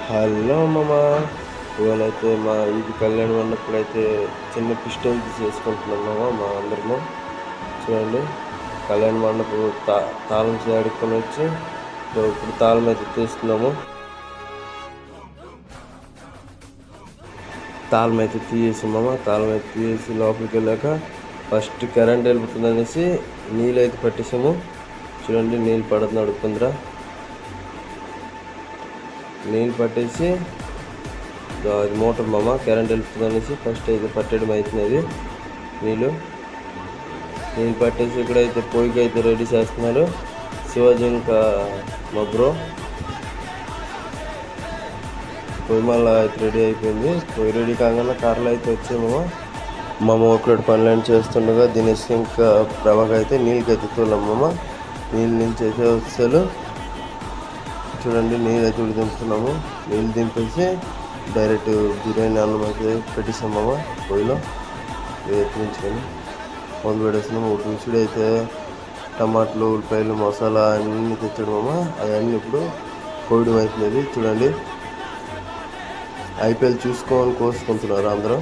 Hello మామ, ఇవాళైతే ఇది కళ్యాణ మండపంలో అయితే చిన్న పిస్టల్ చేసుకుంటున్నాం మామ. మా అందరము చూడండి, కళ్యాణ మండపం తాళం అడుక్కొని వచ్చి ఇప్పుడు తాళం అయితే తీస్తున్నాము. తాళం అయితే తీసేసి మామ, తాళం అయితే తీసేసి లోపలికి వెళ్ళాక ఫస్ట్ కరెంట్ వెళ్ళిపోతుంది అనేసి నీళ్ళు అయితే పట్టేసాము. చూడండి, నీళ్ళు పడుతుంది అడుక్కుందిరా. నీళ్ళు పట్టేసి అది మోటార్ మామ, కరెంట్ వెళ్తుంది అనేసి ఫస్ట్ అయితే పట్టడం అవుతున్నది. నీళ్ళు పట్టేసి ఇక్కడైతే పొయ్యికి అయితే రెడీ చేస్తున్నారు శివాజీ ఇంకా మా బ్రో. పొయ్యి మళ్ళీ అయితే రెడీ అయిపోయింది. పొయ్యి రెడీ కాగానే కర్రలు అయితే వచ్చాయి మామ. ఒకటి పనులు చేస్తుండగా దినేష్ ఇంకా ప్రభాకి అయితే నీళ్ళకి అయితే తోలాం మామ. నీళ్ళ నుంచి అయితే వస్తారు. చూడండి, నీళ్ళు అయితే దింపుతున్నాము. నీళ్ళు దింపేసి డైరెక్ట్ బిర్యానీ అన్నం అయితే పెట్టేసాము పొయ్యిలో ఎత్తించుకొని మొదలు పెట్టేస్తున్నాము. ఒక నిమిషుడు అయితే టమాటాలు, ఉల్లిపాయలు, మసాలా అన్నీ తెచ్చాడు అవన్నీ ఇప్పుడు కోయడం అవుతున్నది. చూడండి, ఐపీఎల్ చూసుకొని కోసుకుంటున్నారు అందరూ.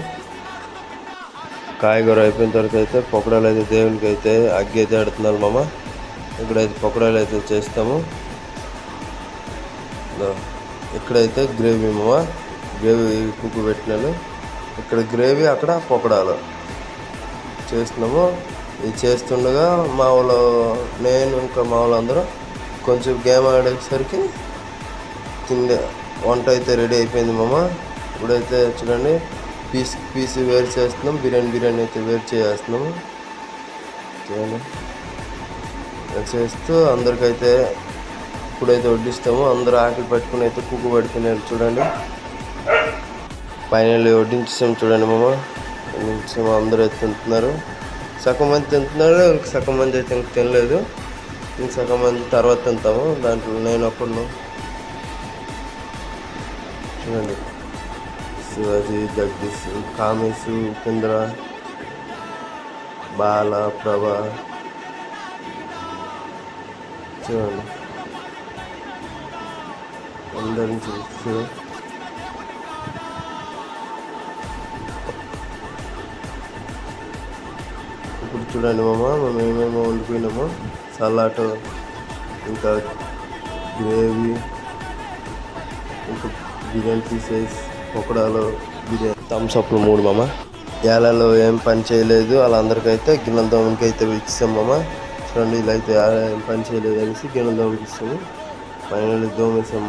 కాయగూర అయిపోయిన తర్వాత అయితే పొక్కడాలు అయితే దేవునికి అయితే అగ్గి అయితే ఆడుతున్నారు ఇక్కడైతే పొక్కడాలు అయితే చేస్తాము. ఇక్కడైతే గ్రేవీ గ్రేవీ కుక్కు పెట్టినాను. ఇక్కడ గ్రేవీ, అక్కడ పొక్కడాలు చేస్తున్నాము. ఇది చేస్తుండగా మా వాళ్ళు, నేను ఇంకా మా వాళ్ళందరూ కొంచెం గేమ్ ఆడేసరికి వంట అయితే రెడీ అయిపోయింది ఇప్పుడైతే చూడండి, పీస్ వేరు చేస్తున్నాం. బిర్యానీ అయితే వేరు చేస్తున్నాము. చూడండి, చేస్తూ అందరికైతే ఇప్పుడైతే వడ్డిస్తాము. అందరూ ఆకలి పట్టుకుని అయితే కుక్కు పడుతున్నారు. చూడండి, పైన వడ్డించాము. చూడండి వడ్డించాము. అందరూ అయితే తింటున్నారు. సగం మంది తింటున్నారు, సగం మంది అయితే ఇంక తినలేదు. ఇంక సగం మంది తర్వాత తింటాము. దాంట్లో నేను అప్పుడు చూడండి, శివాజీ, జగదీష్, కామేశ్, ఉపేంద్ర, బాల, ప్రభా. చూడండి, అందరిని చూస్తూ ఇప్పుడు చూడండి మేము ఏమేమో వండుకున్నామో. సలాడ్, ఇంకా గ్రేవీ, ఇంకా బిర్యానీ పీసెస్, పొక్కడాలు, బిర్యానీ, థమ్స్ అప్లు 3 ఏళ్ళలో ఏం పని చేయలేదు వాళ్ళందరికైతే గిన్నెల దోమకి అయితే ఇచ్చాం చూడండి, ఇలా అయితే ఏం పని చేయలేదు అనేసి గిన్నెల దోమకి ఇస్తాము. ఫైనల్ దోమేసాం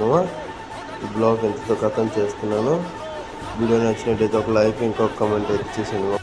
ఈ బ్లాగ్ ఎంతతో కథం చేస్తున్నాను. వీడియో నచ్చినట్టయితే ఒక లైక్, ఇంకొక కామెంట్ అయితే చేసాను.